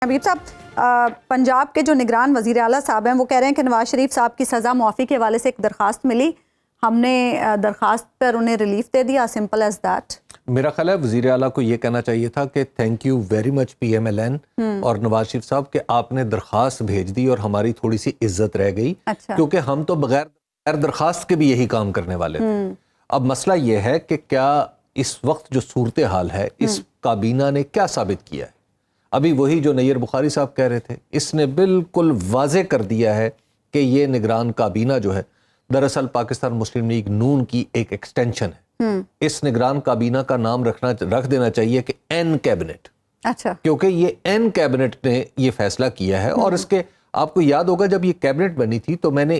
حبیب صاحب، پنجاب کے جو نگران وزیر اعلیٰ صاحب ہیں وہ کہہ رہے ہیں کہ نواز شریف صاحب کی سزا معافی کے حوالے سے ایک درخواست ملی، ہم نے درخواست پر انہیں ریلیف دے دیا، سمپل ایز دیٹ۔ میرا خیال ہے وزیر اعلیٰ کو یہ کہنا چاہیے تھا کہ thank you very much P M L N اور نواز شریف صاحب کہ آپ نے درخواست بھیج دی اور ہماری تھوڑی سی عزت رہ گئی، کیونکہ ہم تو بغیر درخواست کے بھی یہی کام کرنے والے تھے۔ اب مسئلہ یہ ہے کہ کیا اس وقت جو صورتحال ہے اس کابینہ نے کیا ثابت کیا ہے؟ ابھی وہی جو نیر بخاری صاحب کہہ رہے تھے، اس نے بالکل واضح کر دیا ہے کہ یہ نگران کابینہ جو ہے دراصل پاکستان مسلم لیگ نون کی ایک ایکسٹینشن ہے۔ اس نگران کابینہ کا نام رکھ دینا چاہیے کہ این کیبنٹ، اچھا، کیونکہ یہ این کیبنٹ نے یہ فیصلہ کیا ہے۔ اور اس کے آپ کو یاد ہوگا جب یہ کیبنٹ بنی تھی تو میں نے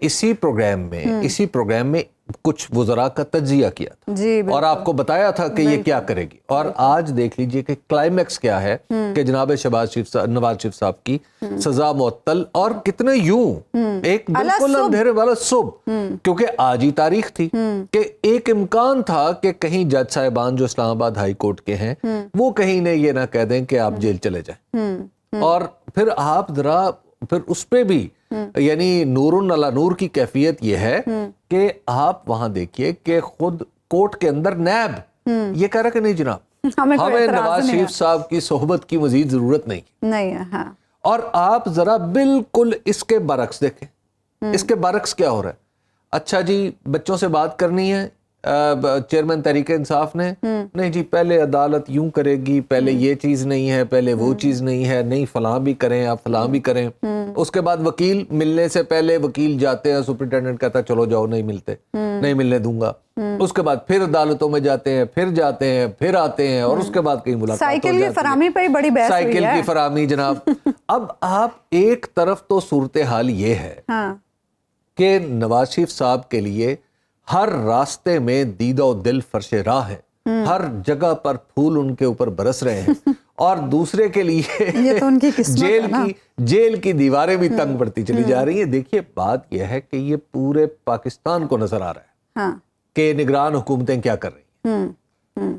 اسی پروگرام میں کچھ وزراء کا تجزیہ کیا تھا اور آپ کو بتایا تھا کہ یہ کیا کرے گی، اور آج دیکھ لیجئے کہ کلائمیکس کیا ہے کہ جناب نواز شریف صاحب کی سزا معطل، اور کتنے یوں ایک بالکل اندھیرے والا صبح، کیونکہ آج ہی تاریخ تھی کہ ایک امکان تھا کہ کہیں جج صاحبان جو اسلام آباد ہائی کورٹ کے ہیں وہ کہیں نے یہ نہ کہہ دیں کہ آپ جیل چلے جائیں، اور پھر آپ ذرا پھر اس پہ بھی یعنی نور علی نور کی کیفیت یہ ہے کہ آپ وہاں دیکھیے کہ خود کورٹ کے اندر نیب یہ کہہ رہا کہ نہیں جناب ہمیں نواز شریف صاحب کی صحبت کی مزید ضرورت نہیں ہے۔ اور آپ ذرا بالکل اس کے برعکس دیکھیں، اس کے برعکس کیا ہو رہا ہے؟ اچھا جی بچوں سے بات کرنی ہے، چیئرمین تحریک انصاف نے نہیں جی پہلے عدالت یوں کرے گی، پہلے یہ چیز نہیں ہے، پہلے وہ چیز نہیں ہے، نہیں فلاں بھی کریں آپ فلاں بھی کریں۔ اس کے بعد وکیل ملنے سے پہلے وکیل جاتے ہیں، سپرنٹینڈنٹ کہتا ہے چلو جاؤ نہیں ملتے، نہیں ملنے دوں گا۔ اس کے بعد پھر عدالتوں میں جاتے ہیں، پھر آتے ہیں، اور اس کے بعد کہیں ملاقات ہو جاتی ہے۔ سائیکل کی فراہمی پہ بڑی بحث ہوئی ہے، سائیکل کی فراہمی جناب۔ اب آپ ایک طرف تو صورتحال یہ ہے کہ نواز شریف صاحب کے لیے ہر راستے میں دید و دل فرش راہ ہے، ہر جگہ پر پھول ان کے اوپر برس رہے ہیں، اور دوسرے کے لیے جیل کی دیواریں بھی تنگ پڑتی چلی جا رہی ہیں۔ دیکھیے بات یہ ہے کہ یہ پورے پاکستان کو نظر آ رہا ہے کہ نگران حکومتیں کیا کر رہی ہیں۔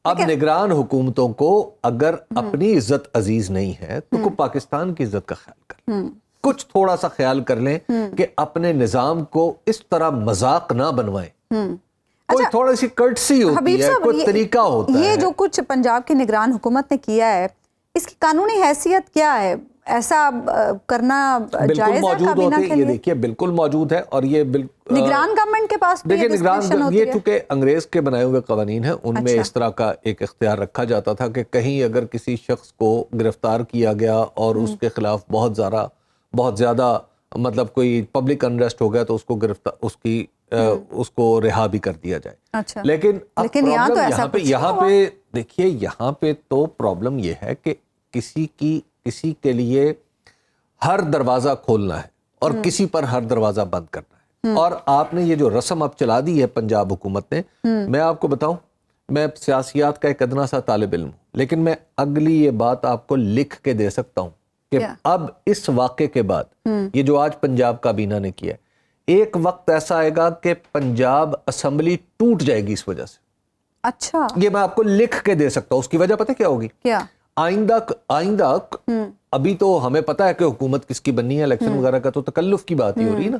اب نگران حکومتوں کو اگر اپنی عزت عزیز نہیں ہے تو کو پاکستان کی عزت کا خیال کر، کچھ تھوڑا سا خیال کر لیں کہ اپنے نظام کو اس طرح مذاق نہ بنوائیں، کوئی تھوڑی سی کرٹسی ہوتی ہے، کوئی طریقہ ہوتا ہے۔ یہ جو کچھ پنجاب کی نگران حکومت نے کیا ہے اس کی قانونی حیثیت کیا ہے؟ ایسا کرنا جائز ہے کابینہ کے لیے؟ یہ دیکھیے بالکل موجود ہے، اور یہ نگران گورنمنٹ کے پاس دیکھیے نگران یہ چونکہ انگریز کے بنائے ہوئے قوانین ہیں ان میں اس طرح کا ایک اختیار رکھا جاتا تھا کہ کہیں اگر کسی شخص کو گرفتار کیا گیا اور اس کے خلاف بہت زیادہ مطلب کوئی پبلک انریسٹ ہو گیا تو اس کو اس کو رہا بھی کر دیا جائے۔ لیکن یہاں پہ دیکھیے یہاں پہ تو پرابلم یہ ہے کہ کسی کے لیے ہر دروازہ کھولنا ہے اور کسی پر ہر دروازہ بند کرنا ہے، اور آپ نے یہ جو رسم اب چلا دی ہے پنجاب حکومت نے، میں آپ کو بتاؤں میں سیاسیات کا ایک ادنا سا طالب علم ہوں، لیکن میں اگلی یہ بات آپ کو لکھ کے دے سکتا ہوں کہ اب اس واقعے کے بعد یہ جو آج پنجاب کابینہ نے کیا ہے، ایک وقت ایسا آئے گا کہ پنجاب اسمبلی ٹوٹ جائے گی اس وجہ سے۔ اچھا، یہ میں آپ کو لکھ کے دے سکتا ہوں۔ اس کی وجہ پتہ کیا ہوگی؟ آئندہ ابھی تو ہمیں پتہ ہے کہ حکومت کس کی بننی ہے، الیکشن وغیرہ کا تو تکلف کی بات ہی ہو رہی ہے نا،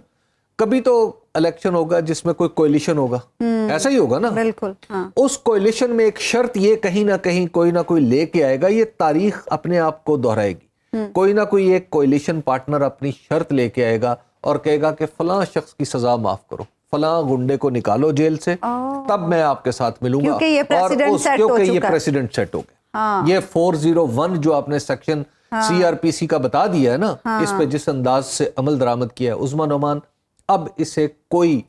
کبھی تو الیکشن ہوگا جس میں کوئی کوئلیشن ہوگا، ایسا ہی ہوگا نا، بالکل۔ اس کوئلیشن میں ایک شرط یہ کہیں نہ کہیں کوئی نہ کوئی لے کے آئے گا، یہ تاریخ اپنے آپ کو دہرائے گی، کوئی نہ کوئی ایک کوئلیشن پارٹنر اپنی شرط لے کے آئے گا اور کہے گا کہ فلاں شخص کی سزا معاف کرو، فلاں گنڈے کو نکالو جیل سے، تب میں آپ کے ساتھ ملوں گا، کیونکہ یہ پریسیڈنٹ سیٹ ہو گیا۔ یہ 401 جو آپ نے سیکشن CRPC کا بتا دیا ہے نا، اس پہ جس انداز سے عمل درآمد کیا ہے عثمان نعمان، اب اسے کوئی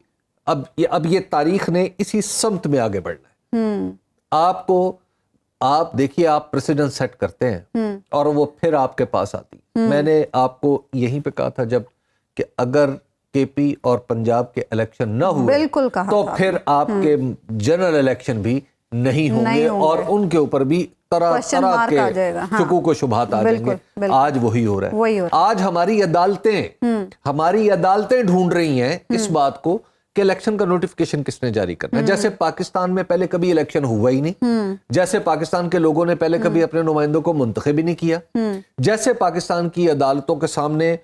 اب یہ تاریخ نے اسی سمت میں آگے بڑھنا ہے۔ آپ دیکھیے آپ پریسیڈنٹ سیٹ کرتے ہیں اور وہ پھر آپ کے پاس آتی۔ میں نے آپ کو یہیں پہ کہا تھا جب کہ اگر KP اور پنجاب کے الیکشن نہ ہوئے تو پھر آپ کے جنرل الیکشن بھی نہیں ہوں گے، اور ان کے اوپر بھی طرح طرح کے شکوک و شبہات آ جائیں گے۔ آج وہی ہو رہا ہے۔ آج ہماری عدالتیں ڈھونڈ رہی ہیں اس بات کو کہ الیکشن کا نوٹیفکیشن کس نے جاری کرنا ہے. جیسے پاکستان میں پہلے کبھی الیکشن ہوا ہی نہیں, جیسے پاکستان کے لوگوں نے پہلے کبھی اپنے نمائندوں کو منتخب ہی نہیں کیا, جیسے پاکستان کی عدالتوں کے سامنے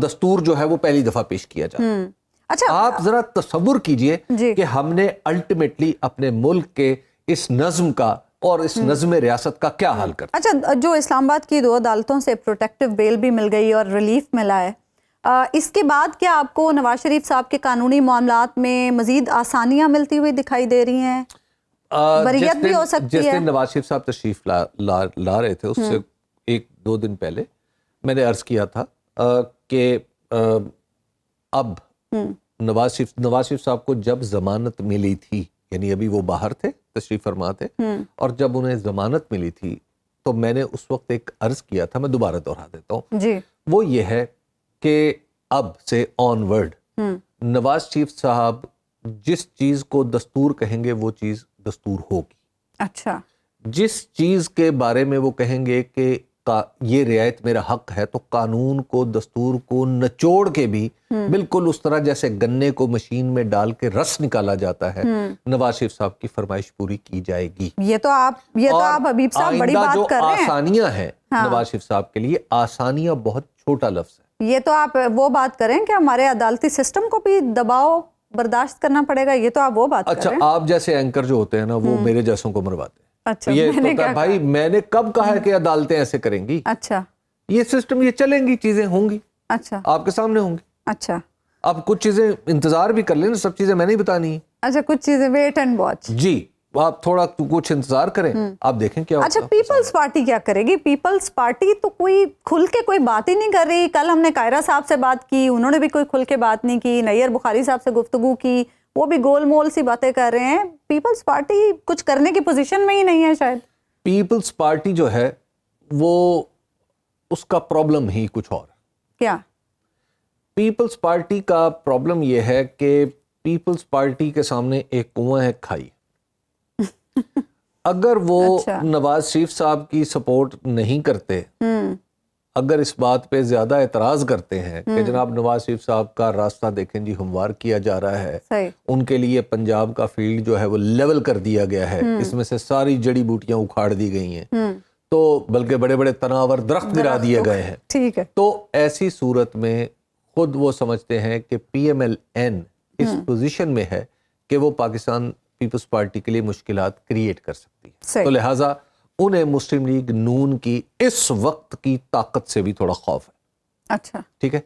دستور جو ہے وہ پہلی دفعہ پیش کیا جاتا ہے. اچھا آپ ذرا تصور کیجئے کہ ہم نے الٹیمیٹلی اپنے ملک کے اس نظم کا اور اس نظم ریاست کا کیا حال کرتا. اچھا, جو اسلام آباد کی 2 عدالتوں سے پروٹیکٹیو بیل بھی مل گئی اور ریلیف ملا ہے, اس کے بعد کیا آپ کو نواز شریف صاحب کے قانونی معاملات میں مزید آسانیاں ملتی ہوئی دکھائی دے رہی ہیں؟ بریت بھی ہو سکتی ہے. جس دن نواز شریف صاحب تشریف لا رہے تھے اس سے 1-2 دن پہلے میں نے عرض کیا تھا کہ اب نواز شریف صاحب کو جب ضمانت ملی تھی, یعنی ابھی وہ باہر تھے, تشریف فرما تھے, اور جب انہیں ضمانت ملی تھی تو میں نے اس وقت ایک عرض کیا تھا, میں دوبارہ دہرا دیتا ہوں جی, وہ یہ ہے کہ اب سے آن ورڈ نواز شریف صاحب جس چیز کو دستور کہیں گے وہ چیز دستور ہوگی. اچھا, جس چیز کے بارے میں وہ کہیں گے کہ یہ رعایت میرا حق ہے, تو قانون کو دستور کو نچوڑ کے بھی بالکل اس طرح جیسے گنے کو مشین میں ڈال کے رس نکالا جاتا ہے, نواز شریف صاحب کی فرمائش پوری کی جائے گی. یہ تو آپ حبیب صاحب بڑی بات کر رہے ہیں. آسانیاں ہیں نواز شریف صاحب کے لیے, آسانیاں بہت چھوٹا لفظ ہے. یہ تو آپ وہ بات کریں کہ ہمارے عدالتی سسٹم کو بھی دباؤ برداشت کرنا پڑے گا, یہ تو آپ وہ بات کر رہے ہیں. اچھا, آپ جیسے اینکر جو ہوتے ہیں نا وہ میرے جیسوں کو مرواتے ہیں. اچھا, یہ بھائی میں نے کب کہا ہے کہ عدالتیں ایسے کریں گی؟ اچھا, یہ سسٹم یہ چلیں گی, چیزیں ہوں گی, اچھا آپ کے سامنے ہوں گی. اچھا, آپ کچھ چیزیں انتظار بھی کر لیں, سب چیزیں میں نہیں بتانی. اچھا, کچھ چیزیں ویٹ اینڈ واچ. جی, آپ تھوڑا کچھ انتظار کریں, آپ دیکھیں کیا. اچھا, پیپلز پارٹی کیا کرے گی؟ پیپلز پارٹی تو کوئی کھل کے کوئی بات ہی نہیں کر رہی. کل ہم نے قاہرہ صاحب سے بات کی, انہوں نے بھی کوئی کھل کے بات نہیں کی. نیئر بخاری صاحب سے گفتگو کی, وہ بھی گول مول سی باتیں کر رہے ہیں. پیپلز پارٹی کچھ کرنے کی پوزیشن میں ہی نہیں ہے شاید. پیپلز پارٹی جو ہے وہ اس کا پرابلم ہی کچھ اور. کیا پیپلز پارٹی کا پرابلم یہ ہے کہ پیپلز پارٹی کے سامنے ایک کنواں ہے, کھائی. اگر وہ نواز شریف صاحب کی سپورٹ نہیں کرتے, اگر اس بات پہ زیادہ اعتراض کرتے ہیں کہ جناب نواز شریف صاحب کا راستہ دیکھیں جی, ہموار کیا جا رہا ہے, ان کے لیے پنجاب کا فیلڈ جو ہے وہ لیول کر دیا گیا ہے, اس میں سے ساری جڑی بوٹیاں اکھاڑ دی گئی ہیں, تو بلکہ بڑے بڑے تناور درخت گرا دیے گئے ہیں, ٹھیک ہے, تو ایسی صورت میں خود وہ سمجھتے ہیں کہ پی ایم ایل این اس پوزیشن میں ہے کہ وہ پاکستان پیپلز پارٹی کے لیے مشکلات کریٹ کر سکتی ہے. تو لہٰذا انہیں مسلم لیگ نون کی اس وقت کی طاقت سے بھی تھوڑا خوف ہے. اچھا, ٹھیک ہے.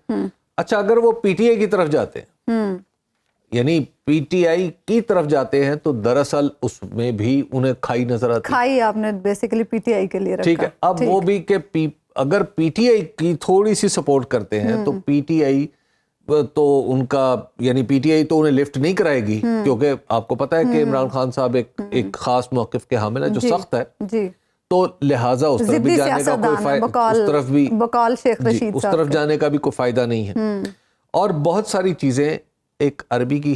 اچھا, اگر وہ پی ٹی آئی کی طرف جاتے ہیں, یعنی پی ٹی آئی کی طرف جاتے ہیں, تو دراصل اس میں بھی انہیں کھائی نظر آتی ہے. کھائی آپ نے بیسیکلی پی ٹی آئی کے لیے رکھا. ٹھیک ہے. اب وہ بھی کہ اگر پی ٹی آئی کی تھوڑی سی سپورٹ کرتے ہیں تو پی ٹی آئی تو ان کا, یعنی پی ٹی آئی تو انہیں لفٹ نہیں کرائے گی, کیونکہ آپ کو پتا ہے کہ عمران خان صاحب ایک خاص موقف کے حامل ہیں جو سخت ہے. جی, تو لہٰذا اس طرف بھی جانے کا کوئی فائدہ, اس طرف بھی بقول شیخ رشید اس طرف جانے کا بھی کوئی فائدہ نہیں ہے. اور بہت ساری چیزیں, ایک عربی کی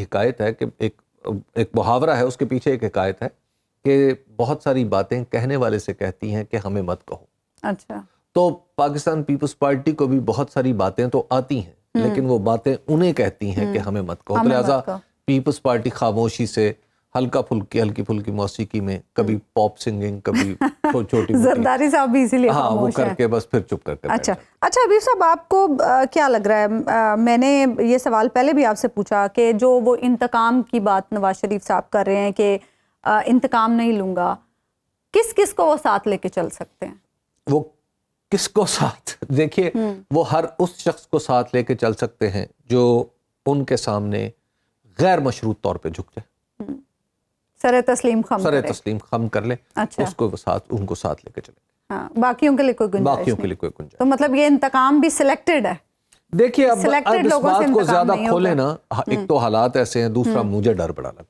حکایت ہے کہ ایک محاورہ ہے, اس کے پیچھے ایک حکایت ہے کہ بہت ساری باتیں کہنے والے سے کہتی ہیں کہ ہمیں مت کہو. اچھا, تو پاکستان پیپلز پارٹی کو بھی بہت ساری باتیں تو آتی ہیں, لیکن وہ باتیں انہیں کہتی ہیں کہ ہمیں مت کہو. تو لہٰذا پیپلز پارٹی خاموشی سے ہلکی پھلکی موسیقی میں, کبھی پاپ سنگنگ, کبھی چھوٹی زرداری صاحب بھی اسی لیے ہاں وہ کر کے بس پھر چپ کر کے. اچھا حبیب صاحب, آپ کو کیا لگ رہا ہے, میں نے یہ سوال پہلے بھی آپ سے پوچھا کہ جو وہ انتقام کی بات نواز شریف صاحب کر رہے ہیں کہ انتقام نہیں لوں گا, کس کو وہ ساتھ لے کے چل سکتے ہیں؟ وہ کس کو ساتھ, دیکھیے وہ ہر اس شخص کو ساتھ لے کے چل سکتے ہیں جو ان کے سامنے غیر مشروط طور پہ جھک جائے, سر تسلیم خم کر لے. اچھا, اس کو ان کو ساتھ لے کے چلیں. ہاں, باقیوں کے لیے کوئی گنجائش. تو مطلب یہ انتقام بھی سلیکٹڈ ہے. دیکھیے اب اس بات کو زیادہ کھولے نا, ایک تو حالات ایسے ہیں, دوسرا مجھے ڈر بڑا لگتا